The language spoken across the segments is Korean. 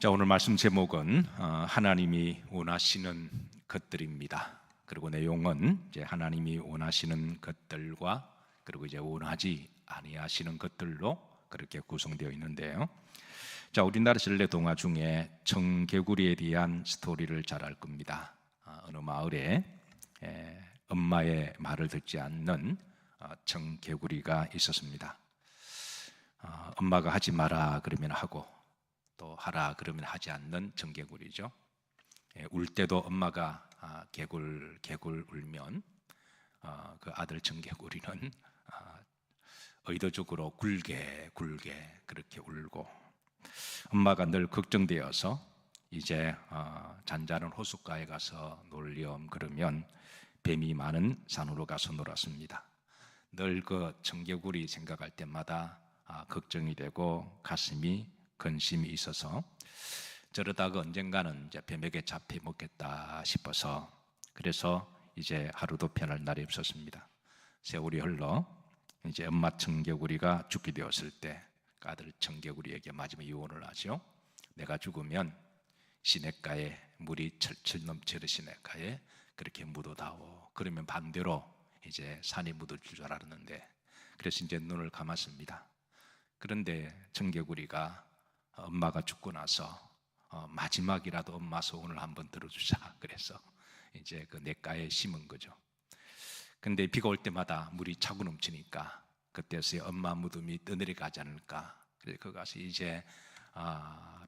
자, 오늘 말씀 제목은 하나님이 원하시는 것들입니다. 그리고 내용은 이제 하나님이 원하시는 것들과 그리고 이제 원하지 아니하시는 것들로 그렇게 구성되어 있는데요. 자, 우리나라 전래 동화 중에 청개구리에 대한 스토리를 잘 알 겁니다. 어느 마을에 엄마의 말을 듣지 않는 청개구리가 있었습니다. 엄마가 하지 마라 그러면 하고 또 하라 그러면 하지 않는 청개구리죠. 울 때도 엄마가 개굴 울면 그 아들 청개구리는 의도적으로 굴게 그렇게 울고, 엄마가 늘 걱정되어서 이제 잔잔한 호숫가에 가서 놀렴 그러면 뱀이 많은 산으로 가서 놀았습니다. 늘 그 청개구리 생각할 때마다 걱정이 되고 가슴이 근심이 있어서, 저러다가 언젠가는 이제 뱀에게 잡혀 먹겠다 싶어서, 그래서 이제 하루도 편할 날이 없었습니다. 세월이 흘러 이제 엄마 청개구리가 죽게 되었을 때 그 아들 청개구리에게 마지막 유언을 하죠. 내가 죽으면 시냇가에 물이 철철 넘치는 시냇가에 그렇게 묻어다오. 그러면 반대로 이제 산이 묻을 줄 알았는데, 그래서 이제 눈을 감았습니다. 그런데 청개구리가 엄마가 죽고 나서 마지막이라도 엄마 소원을 한번 들어주자 그래서 이제 그 냇가에 심은 거죠. 근데 비가 올 때마다 물이 차고 넘치니까 그때서야 엄마 무덤이 떠내려가지 않을까. 그래서 거기 가서 이제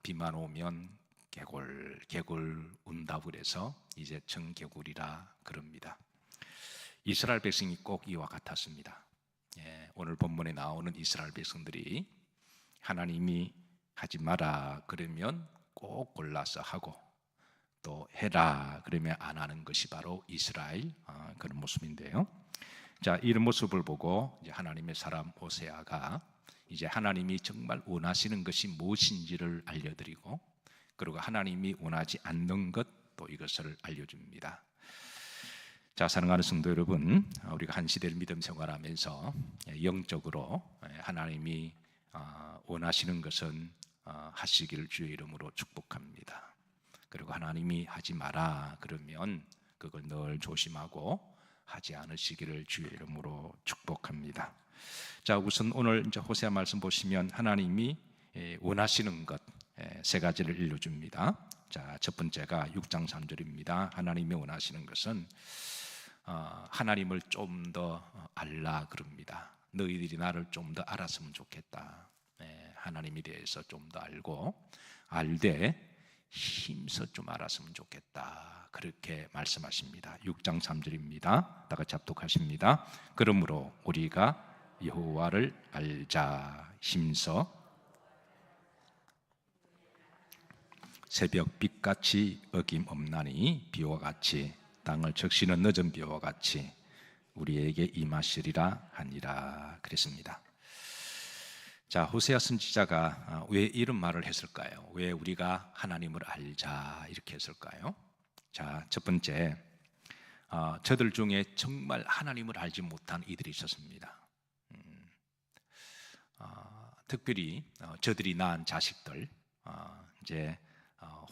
비만 오면 개굴 운다고 그래서 이제 청개구리라 그럽니다. 이스라엘 백성이 꼭 이와 같았습니다. 오늘 본문에 나오는 이스라엘 백성들이 하나님이 하지 마라 그러면 꼭 골라서 하고, 또 해라 그러면 안 하는 것이 바로 이스라엘 그런 모습인데요. 자, 이런 모습을 보고 이제 하나님의 사람 호세아가 이제 하나님이 정말 원하시는 것이 무엇인지를 알려드리고, 그리고 하나님이 원하지 않는 것 또 이것을 알려줍니다. 자, 사랑하는 성도 여러분, 우리가 한 시대를 믿음 생활하면서 영적으로 하나님이 원하시는 것은 하시기를 주의 이름으로 축복합니다. 그리고 하나님이 하지 마라 그러면 그걸 늘 조심하고 하지 않으시기를 주의 이름으로 축복합니다. 자, 우선 오늘 이제 호세아 말씀 보시면 하나님이 원하시는 것 세 가지를 일러줍니다. 자, 첫 번째가 6장 3절입니다. 하나님이 원하시는 것은 하나님을 좀 더 알라 그럽니다. 너희들이 나를 좀 더 알았으면 좋겠다. 하나님에 대해서 좀 더 알고, 알되 힘써 좀 알았으면 좋겠다. 그렇게 말씀하십니다. 6장 3절입니다. 다 같이 합독하십니다. 그러므로 우리가 여호와를 알자. 힘써 새벽 빛같이 어김없나니 비와 같이 땅을 적시는 늦은 비와 같이 우리에게 임하시리라 하니라 그랬습니다. 자, 호세아 선지자가 왜 이런 말을 했을까요? 왜 우리가 하나님을 알자 이렇게 했을까요? 자, 첫 번째, 저들 중에 정말 하나님을 알지 못한 이들이 있었습니다. 특별히 저들이 낳은 자식들, 이제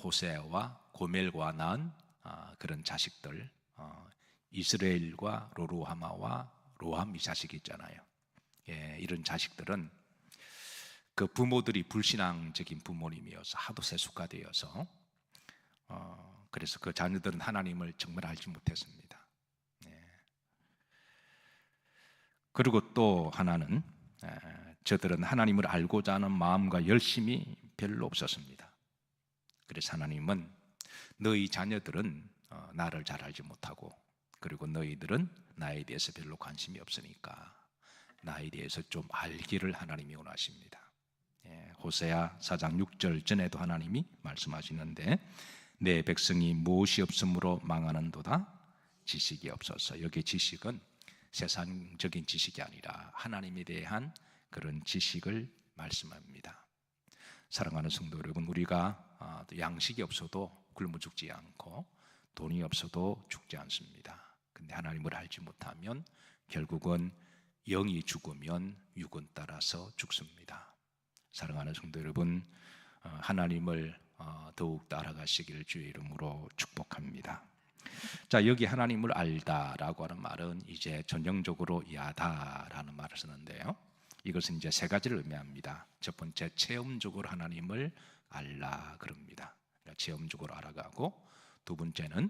호세아와 고멜과 낳은 그런 자식들, 이스라엘과 로루하마와 로함 이 자식이 있잖아요. 이런 자식들은 그 부모들이 불신앙적인 부모님이어서 하도 세속화되어서 그래서 그 자녀들은 하나님을 정말 알지 못했습니다. 그리고 또 하나는 저들은 하나님을 알고자 하는 마음과 열심이 별로 없었습니다. 그래서 하나님은 너희 자녀들은 나를 잘 알지 못하고, 그리고 너희들은 나에 대해서 별로 관심이 없으니까 나에 대해서 좀 알기를 하나님이 원하십니다. 호세아 4장 6절 전에도 하나님이 말씀하시는데, 내 백성이 무엇이 없으므로 망하는도다 지식이 없어서. 여기 지식은 세상적인 지식이 아니라 하나님에 대한 그런 지식을 말씀합니다. 사랑하는 성도 여러분, 우리가 양식이 없어도 굶어 죽지 않고 돈이 없어도 죽지 않습니다. 근데 하나님을 알지 못하면 결국은 영이 죽으면 육은 따라서 죽습니다. 사랑하는 성도 여러분, 하나님을 더욱 따라가시기를 주의 이름으로 축복합니다. 자, 여기 하나님을 알다라고 하는 말은 이제 전형적으로 야다라는 말을 쓰는데요. 이것은 이제 세 가지를 의미합니다. 첫 번째, 체험적으로 하나님을 알라 그럽니다. 체험적으로 알아가고, 두 번째는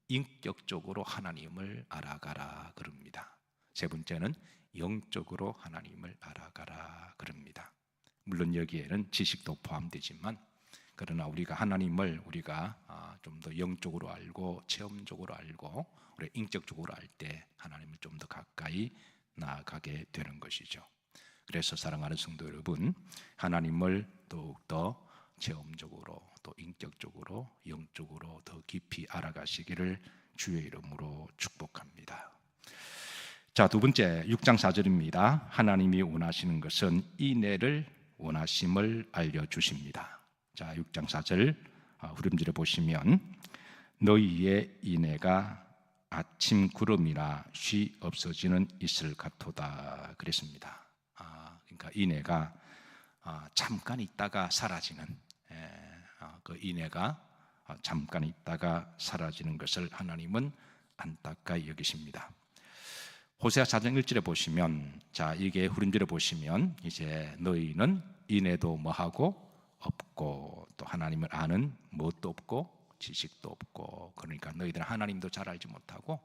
인격적으로 하나님을 알아가라 그럽니다. 세 번째는 영적으로 하나님을 알아가라 그럽니다. 물론 여기에는 지식도 포함되지만, 그러나 우리가 하나님을 우리가 좀 더 영적으로 알고 체험적으로 알고 우리 인격적으로 알 때 하나님을 좀 더 가까이 나아가게 되는 것이죠. 그래서 사랑하는 성도 여러분, 하나님을 더욱더 체험적으로 또 인격적으로 영적으로 더 깊이 알아가시기를 주의 이름으로 축복합니다. 자, 두 번째 6장 4절입니다. 하나님이 원하시는 것은 인애를 원하심을 알려주십니다. 자, 6장 4절 후렴절에 보시면 너희의 인애가 아침 구름이나 쉬 없어지는 이슬 같도다 그랬습니다. 그러니까 인애가 잠깐 있다가 사라지는, 그 인애가 잠깐 있다가 사라지는 것을 하나님은 안타까이 여기십니다. 호세아 4장 1절에 보시면, 자, 이게 후렴절에 보시면 이제 너희는 인애도 뭐하고 없고 또 하나님을 아는 무엇도 없고 지식도 없고, 그러니까 너희들은 하나님도 잘 알지 못하고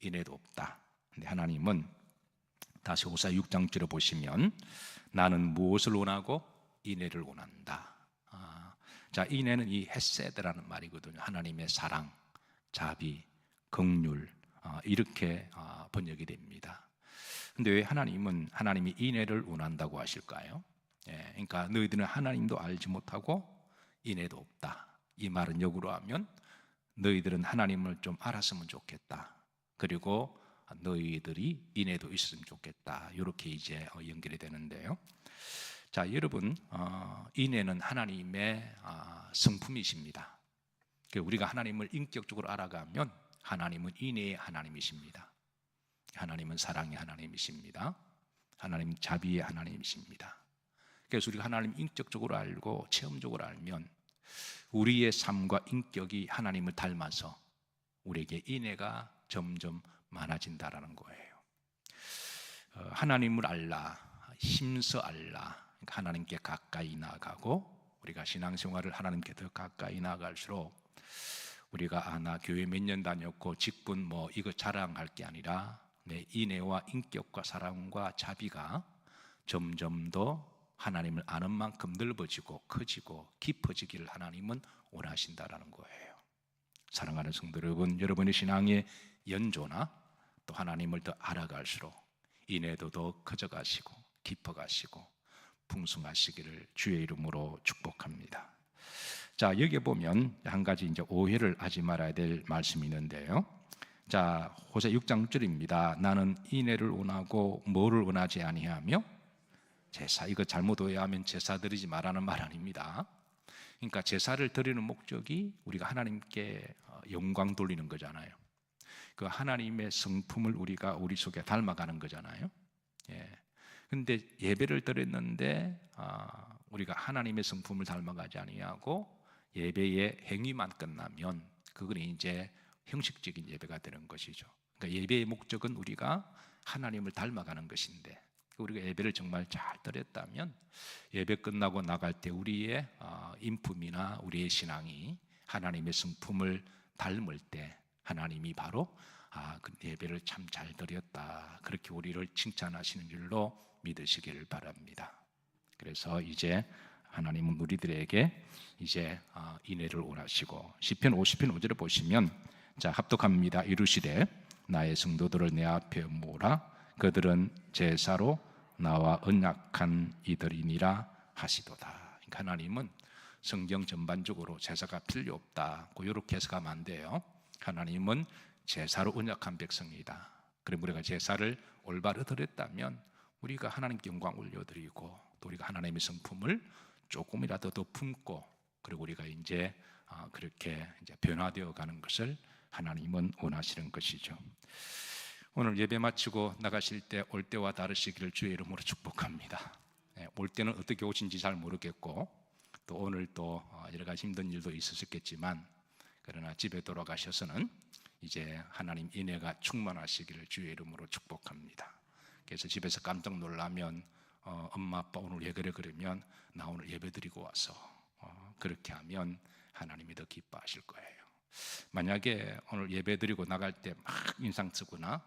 인애도 없다. 근데 하나님은 다시 호세아 6장 6절에 보시면 나는 무엇을 원하고 인애를 원한다. 자, 인애는 이 헤세드라는 말이거든요. 하나님의 사랑, 자비, 긍휼, 이렇게 번역이 됩니다. 근데 왜 하나님이 인애를 원한다고 하실까요? 그러니까 너희들은 하나님도 알지 못하고 인애도 없다. 이 말은 역으로 하면 너희들은 하나님을 좀 알았으면 좋겠다. 그리고 너희들이 인애도 있었으면 좋겠다. 이렇게 이제 연결이 되는데요. 자, 여러분, 인애는 하나님의 성품이십니다. 우리가 하나님을 인격적으로 알아가면 하나님은 인애의 하나님이십니다. 하나님은 사랑의 하나님이십니다. 하나님은 자비의 하나님이십니다. 그래서 우리가 하나님 인격적으로 알고 체험적으로 알면 우리의 삶과 인격이 하나님을 닮아서 우리에게 인애가 점점 많아진다라는 거예요. 하나님을 알라, 힘써 알라, 그러니까 하나님께 가까이 나아가고, 우리가 신앙생활을 하나님께 더 가까이 나아갈수록 우리가 나 교회 몇 년 다녔고 직분 이거 자랑할 게 아니라 내 인애와 인격과 사랑과 자비가 점점 더 하나님을 아는 만큼 넓어지고 커지고 깊어지기를 하나님은 원하신다라는 거예요. 사랑하는 성도 여러분, 여러분의 신앙의 연조나 또 하나님을 더 알아갈수록 인애도 더 커져가시고 깊어가시고 풍성하시기를 주의 이름으로 축복합니다. 자, 여기에 보면 한 가지 이제 오해를 하지 말아야 될 말씀이 있는데요. 자, 호세 6장 6절입니다. 나는 인애를 원하고 뭐를 원하지 아니하며 제사. 이거 잘못 오해하면 제사 드리지 말라는 말 아닙니다. 그러니까 제사를 드리는 목적이 우리가 하나님께 영광 돌리는 거잖아요. 그 하나님의 성품을 우리가 우리 속에 닮아가는 거잖아요. 근데 예배를 드렸는데 우리가 하나님의 성품을 닮아가지 아니하고 예배의 행위만 끝나면 그건 이제 형식적인 예배가 되는 것이죠. 그러니까 예배의 목적은 우리가 하나님을 닮아가는 것인데, 우리가 예배를 정말 잘 드렸다면 예배 끝나고 나갈 때 우리의 인품이나 우리의 신앙이 하나님의 성품을 닮을 때 하나님이 바로 그 예배를 참 잘 드렸다, 그렇게 우리를 칭찬하시는 줄로 믿으시기를 바랍니다. 그래서 이제 하나님은 우리들에게 이제 인애를 원하시고, 시편 50편 5절에 보시면, 자, 합독합니다. 이루시되 나의 성도들을 내 앞에 모으라. 그들은 제사로 나와 언약한 이들이니라 하시도다. 그러니까 하나님은 성경 전반적으로 제사가 필요 없다, 이렇게 해석하면 안 돼요. 하나님은 제사로 언약한 백성이다. 그럼 우리가 제사를 올바로 드렸다면 우리가 하나님께 영광 올려드리고, 또 우리가 하나님의 성품을 조금이라도 더 품고, 그리고 우리가 이제 그렇게 이제 변화되어 가는 것을 하나님은 원하시는 것이죠. 오늘 예배 마치고 나가실 때 올 때와 다르시기를 주의 이름으로 축복합니다. 올 때는 어떻게 오신지 잘 모르겠고 또 오늘 또 여러 가지 힘든 일도 있으셨겠지만 그러나 집에 돌아가셔서는 이제 하나님 인애가 충만하시기를 주의 이름으로 축복합니다. 그래서 집에서 깜짝 놀라면 엄마 아빠 오늘 왜 그래 그러면 나 오늘 예배드리고 와서 그렇게 하면 하나님이 더 기뻐하실 거예요. 만약에 오늘 예배드리고 나갈 때 막 인상 쓰거나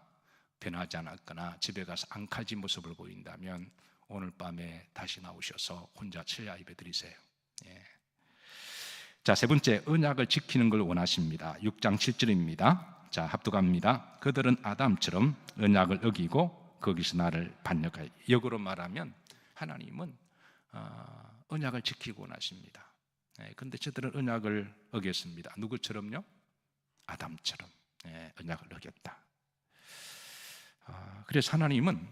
변하지 않았거나 집에 가서 앙칼진 모습을 보인다면 오늘 밤에 다시 나오셔서 혼자 철야 예배 드리세요. 예. 자, 세 번째, 언약을 지키는 걸 원하십니다. 6장 7절입니다. 자, 합독합니다. 그들은 아담처럼 언약을 어기고 거기서 나를 반역하여. 역으로 말하면 하나님은 언약을 지키고 원하십니다. 그런데 저들은 언약을 어겼습니다. 누구처럼요? 아담처럼 언약을 어겼다. 그래서 하나님은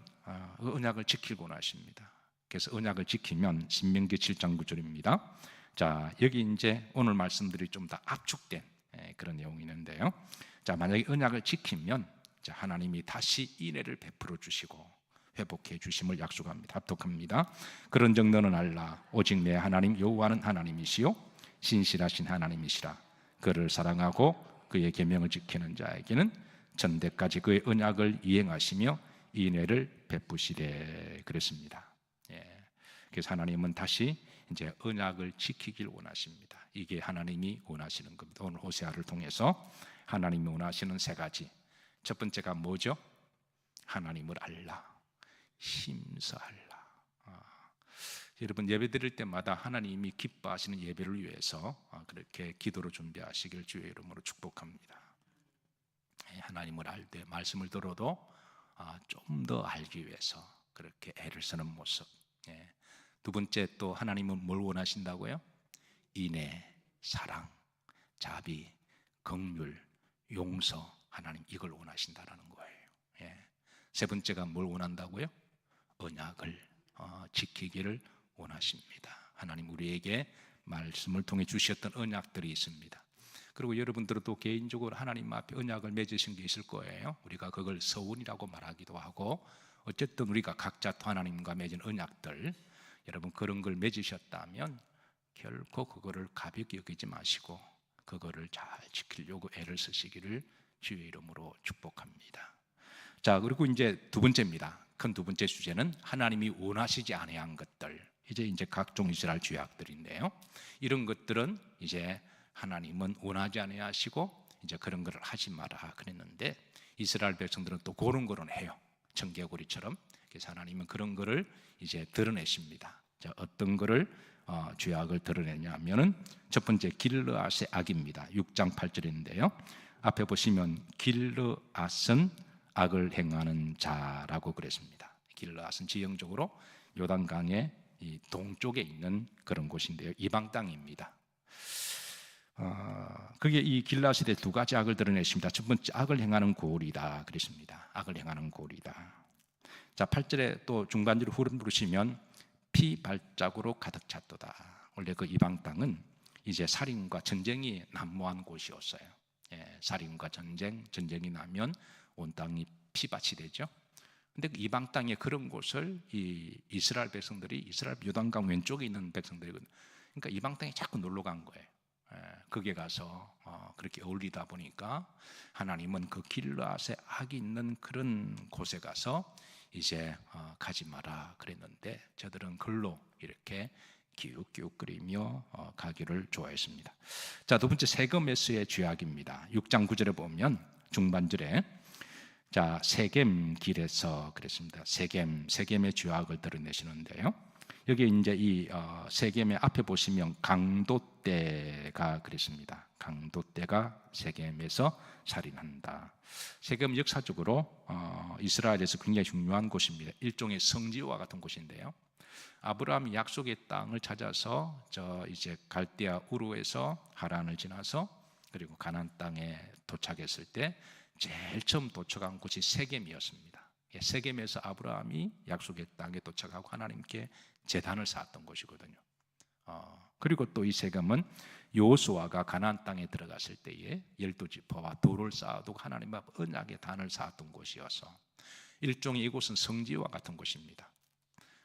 그 언약을 지키고 원하십니다. 그래서 언약을 지키면 신명기 7장 9절입니다. 자, 여기 이제 오늘 말씀들이 좀 더 압축된 그런 내용이 있는데요. 자, 만약에 언약을 지키면 하나님이 다시 인애를 베풀어 주시고 회복해 주심을 약속합니다. 합독합니다. 그런즉 너는 알라 오직 내 하나님 여호와는 하나님이시요 신실하신 하나님이시라. 그를 사랑하고 그의 계명을 지키는 자에게는 전대까지 그의 언약을 이행하시며 인애를 베푸시되 그랬습니다. 그래서 하나님은 다시 이제 언약을 지키길 원하십니다. 이게 하나님이 원하시는 겁니다. 오늘 호세아를 통해서 하나님이 원하시는 세 가지. 첫 번째가 뭐죠? 하나님을 알라, 힘써 알라. 여러분 예배 드릴 때마다 하나님이 기뻐하시는 예배를 위해서 그렇게 기도로 준비하시길 주의 이름으로 축복합니다. 하나님을 알 때 말씀을 들어도 좀 더 알기 위해서 그렇게 애를 쓰는 모습. 두 번째 또 하나님은 뭘 원하신다고요? 인애, 사랑, 자비, 긍휼, 용서. 하나님 이걸 원하신다라는 거예요. 세 번째가 뭘 원한다고요? 언약을 지키기를 원하십니다. 하나님 우리에게 말씀을 통해 주셨던 언약들이 있습니다. 그리고 여러분들은 또 개인적으로 하나님 앞에 언약을 맺으신 게 있을 거예요. 우리가 그걸 서운이라고 말하기도 하고 어쨌든 우리가 각자 또 하나님과 맺은 언약들, 여러분 그런 걸 맺으셨다면 결코 그거를 가볍게 여기지 마시고 그거를 잘 지키려고 애를 쓰시기를 주의 이름으로 축복합니다. 자, 그리고 이제 두 번째입니다. 큰 두 번째 주제는 하나님이 원하시지 아니한 것들. 이제 각종 이스라엘 죄악들인데요. 이런 것들은 이제 하나님은 원하지 아니하시고 이제 그런 것을 하지 마라 그랬는데 이스라엘 백성들은 또 그런 거는 해요. 청개구리처럼. 그래서 하나님은 그런 거를 이제 드러내십니다. 자, 어떤 거를 죄악을 드러내냐면은 첫 번째 길르앗의 악입니다. 6장 8절인데요. 앞에 보시면 길르앗은 악을 행하는 자라고 그랬습니다. 길르앗은 지형적으로 요단강의 이 동쪽에 있는 그런 곳인데요. 이방 땅입니다. 그게 이 길르앗에 대해 두 가지 악을 드러내십니다. 첫 번째 악을 행하는 고을이다 그랬습니다. 악을 행하는 고을이다. 자, 8절에 또 중간절을 후름 부르시면 피 발자국으로 가득 찼도다. 원래 그 이방 땅은 이제 살인과 전쟁이 난무한 곳이었어요. 살인과 전쟁이 나면 온 땅이 피밭이 되죠. 근데 그 이방 땅에 그런 곳을 이 이스라엘 백성들이 이스라엘 요단강 왼쪽에 있는 백성들이거든요. 그러니까 이방 땅에 자꾸 놀러 간 거예요. 거기에 가서 그렇게 어울리다 보니까 하나님은 그 길르앗에 악이 있는 그런 곳에 가서 이제 가지 마라 그랬는데 저들은 글로 이렇게 기웃기웃거리며 가기를 좋아했습니다. 자, 두 번째 세겜에서의 죄악입니다. 6장 9절에 보면 중반절에 자, 세겜 길에서 그랬습니다. 세겜의 죄악을 드러내시는데요. 여기 이제 이 세겜의 앞에 보시면 강도떼가 그랬습니다. 강도떼가 세겜에서 살인한다. 세겜 역사적으로 이스라엘에서 굉장히 중요한 곳입니다. 일종의 성지와 같은 곳인데요. 아브라함이 약속의 땅을 찾아서 이제 갈대아 우르에서 하란을 지나서 그리고 가나안 땅에 도착했을 때 제일 처음 도착한 곳이 세겜이었습니다. 세겜에서 아브라함이 약속의 땅에 도착하고 하나님께 제단을 쌓았던 곳이거든요. 그리고 또 이 세겜은 여호수아가 가나안 땅에 들어갔을 때에 12지파와 돌을 쌓아두고 하나님 앞 언약의 단을 쌓았던 곳이어서 일종의 이곳은 성지와 같은 곳입니다.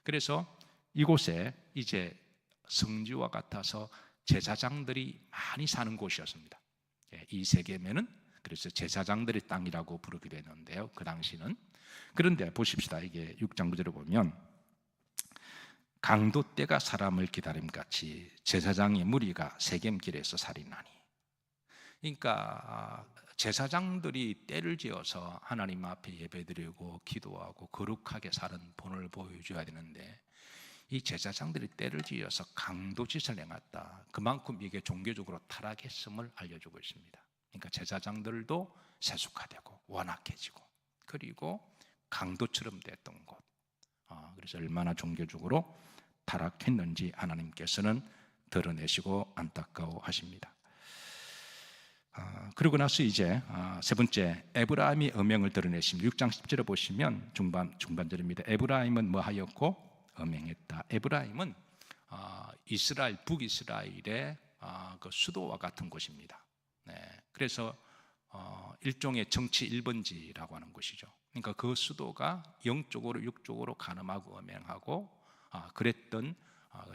그래서 이곳에 이제 성지와 같아서 제사장들이 많이 사는 곳이었습니다. 이 세겜에는 그래서 제사장들의 땅이라고 부르기도 했는데요, 그 당시는. 그런데 보십시다. 이게 6장 9절에 보면 강도 때가 사람을 기다림같이 제사장의 무리가 세겜길에서 살이나니. 그러니까 제사장들이 때를 지어서 하나님 앞에 예배드리고 기도하고 거룩하게 사는 본을 보여줘야 되는데, 이 제사장들이 때를 지어서 강도짓을 행했다. 그만큼 이게 종교적으로 타락했음을 알려주고 있습니다. 그러니까 제사장들도 세속화되고 완악해지고, 그리고 강도처럼 됐던 곳. 그래서 얼마나 종교적으로 타락했는지 하나님께서는 드러내시고 안타까워하십니다. 그러고 나서 이제 세 번째, 에브라임이 음행을 드러내십니다. 6장 10절에 보시면 중반절입니다. 에브라임은 뭐 하였고 음행했다. 에브라임은 이스라엘, 북이스라엘의 그 수도와 같은 곳입니다. 그래서 일종의 정치 1번지라고 하는 곳이죠. 그러니까 그 수도가 영적으로 육적으로 간음하고 음행하고 그랬던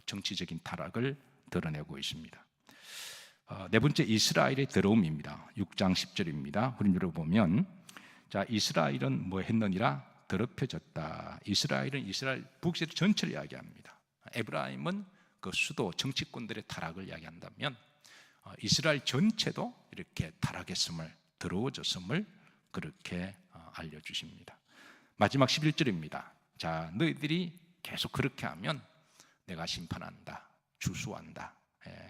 정치적인 타락을 드러내고 있습니다. 네 번째, 이스라엘의 더러움입니다. 6장 10절입니다. 흐름으로 보면, 자, 이스라엘은 뭐 했느니라 더럽혀졌다. 이스라엘은 이스라엘 북이스라엘 전체를 이야기합니다. 에브라임은 그 수도 정치권들의 타락을 이야기한다면 이스라엘 전체도 이렇게 타락했음을, 더러워졌음을 그렇게 알려주십니다. 마지막 11절입니다. 자, 너희들이 계속 그렇게 하면 내가 심판한다, 주수한다.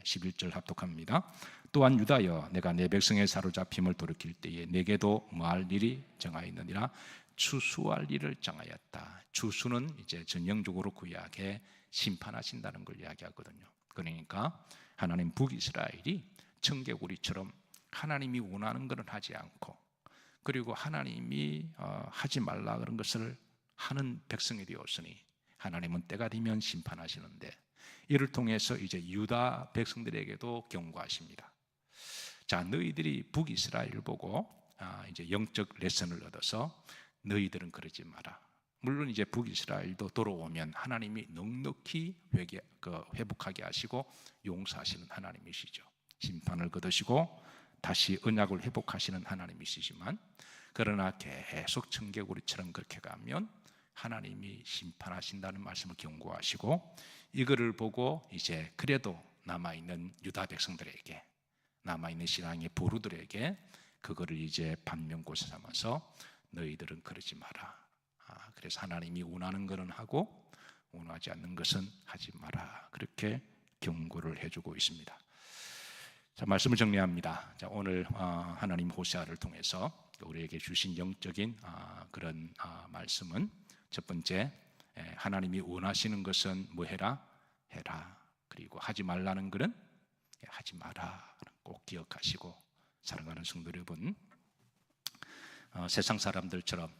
11절 합독합니다. 또한 유다여, 내가 내 백성의 사로잡힘을 돌이킬 때에 내게도 뭐할 일이 정하였느니라 추수할 일을 정하였다. 추수는 이제 전형적으로 구약에 심판하신다는 걸 이야기하거든요. 그러니까 하나님 북이스라엘이 청개구리처럼 하나님이 원하는 것은 하지 않고, 그리고 하나님이 하지 말라 그런 것을 하는 백성이 되었으니 하나님은 때가 되면 심판하시는데, 이를 통해서 이제 유다 백성들에게도 경고하십니다. 자, 너희들이 북이스라엘을 보고 이제 영적 레슨을 얻어서 너희들은 그러지 마라. 물론 이제 북이스라엘도 돌아오면 하나님이 넉넉히 회복하게 하시고 용서하시는 하나님이시죠. 심판을 거두시고 다시 언약을 회복하시는 하나님이시지만, 그러나 계속 청개구리처럼 그렇게 가면 하나님이 심판하신다는 말씀을 경고하시고, 이거를 보고 이제 그래도 남아있는 유다 백성들에게, 남아있는 신앙의 보루들에게 그거를 이제 반면교사 삼아서 너희들은 그러지 마라. 그래서 하나님이 원하는 것은 하고 원하지 않는 것은 하지 마라. 그렇게 경고를 해주고 있습니다. 자, 말씀을 정리합니다. 자, 오늘 하나님 호세아를 통해서 우리에게 주신 영적인 그런 말씀은, 첫 번째, 하나님이 원하시는 것은 뭐 해라? 해라. 그리고 하지 말라는 것은 하지 마라. 꼭 기억하시고, 사랑하는 성도 여러분, 세상 사람들처럼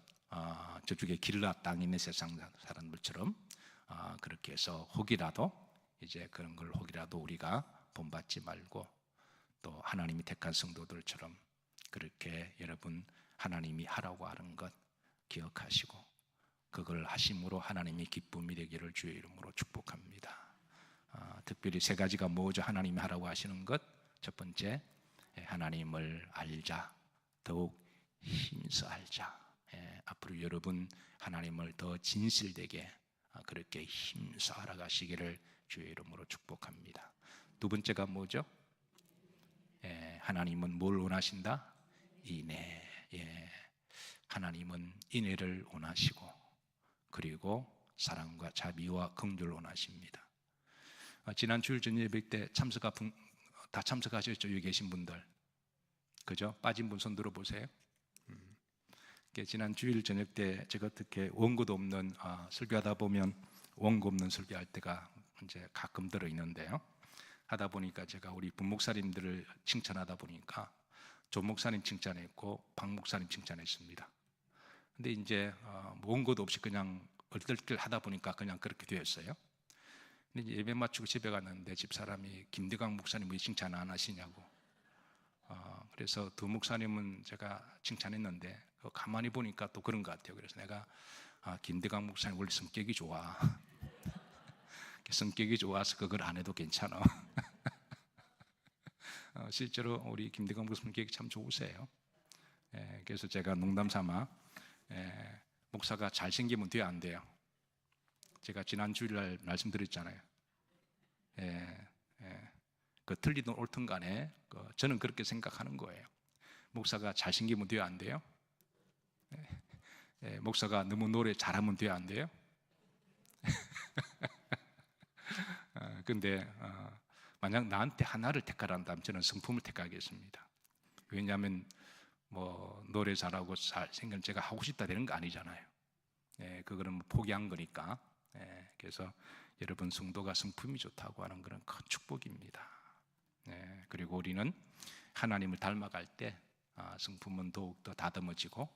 저쪽에 길라 땅에 있는 세상 사람들처럼 그렇게 해서 혹이라도 이제 그런 걸 혹이라도 우리가 본받지 말고, 또 하나님이 택한 성도들처럼 그렇게 여러분 하나님이 하라고 하는 것 기억하시고 그걸 하심으로 하나님이 기쁨이 되기를 주의 이름으로 축복합니다. 특별히 세 가지가 뭐죠? 하나님이 하라고 하시는 것, 첫 번째, 하나님을 알자, 더욱 힘써 알자. 앞으로 여러분 하나님을 더 진실되게 그렇게 힘써 알아가시기를 주의 이름으로 축복합니다. 두 번째가 뭐죠? 하나님은 뭘 원하신다? 인애. 하나님은 인애를 원하시고, 그리고 사랑과 자비와 긍휼을 원하십니다. 지난 주일 저녁 예배 때 다 참석하셨죠? 여기 계신 분들, 그죠? 빠진 분 손 들어보세요. 지난 주일 저녁 때 제가 어떻게 원고도 없는 설교하다 보면 원고 없는 설교할 때가 이제 가끔 들어 있는데요. 하다 보니까 제가 우리 부목사님들을 칭찬하다 보니까 조 목사님 칭찬했고 박 목사님 칭찬했습니다. 근데 이제 원고도 없이 그냥 얼떨결 하다 보니까 그냥 그렇게 되었어요. 근데 이제 예배 마치고 집에 갔는데 집사람이 김대강 목사님 왜 칭찬 안 하시냐고. 그래서 두 목사님은 제가 칭찬했는데 가만히 보니까 또 그런 것 같아요. 그래서 내가 김대강 목사님 원래 성격이 좋아. 성격이 좋아서 그걸 안 해도 괜찮아. 실제로 우리 김대건 목사 성격이 참 좋으세요. 그래서 제가 농담 삼아 목사가 잘생기면 돼야 안 돼요. 제가 지난 주일날 말씀드렸잖아요. 그 틀리든 옳든 간에 저는 그렇게 생각하는 거예요. 목사가 잘생기면 돼야 안 돼요? 목사가 너무 노래 잘하면 돼야 안 돼요? 근데 만약 나한테 하나를 택하란다면 저는 성품을 택하겠습니다. 왜냐하면 뭐 노래 잘하고 잘생긴 제가 하고 싶다 되는 거 아니잖아요. 그거는 포기한 거니까. 그래서 여러분 성도가 성품이 좋다고 하는 것은 큰 축복입니다. 그리고 우리는 하나님을 닮아갈 때 성품은 더욱더 다듬어지고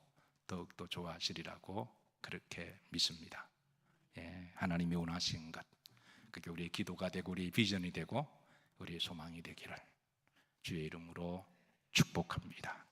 더욱더 좋아지리라고 그렇게 믿습니다. 하나님이 원하시는 것, 그게 우리의 기도가 되고 우리의 비전이 되고 우리의 소망이 되기를 주의 이름으로 축복합니다.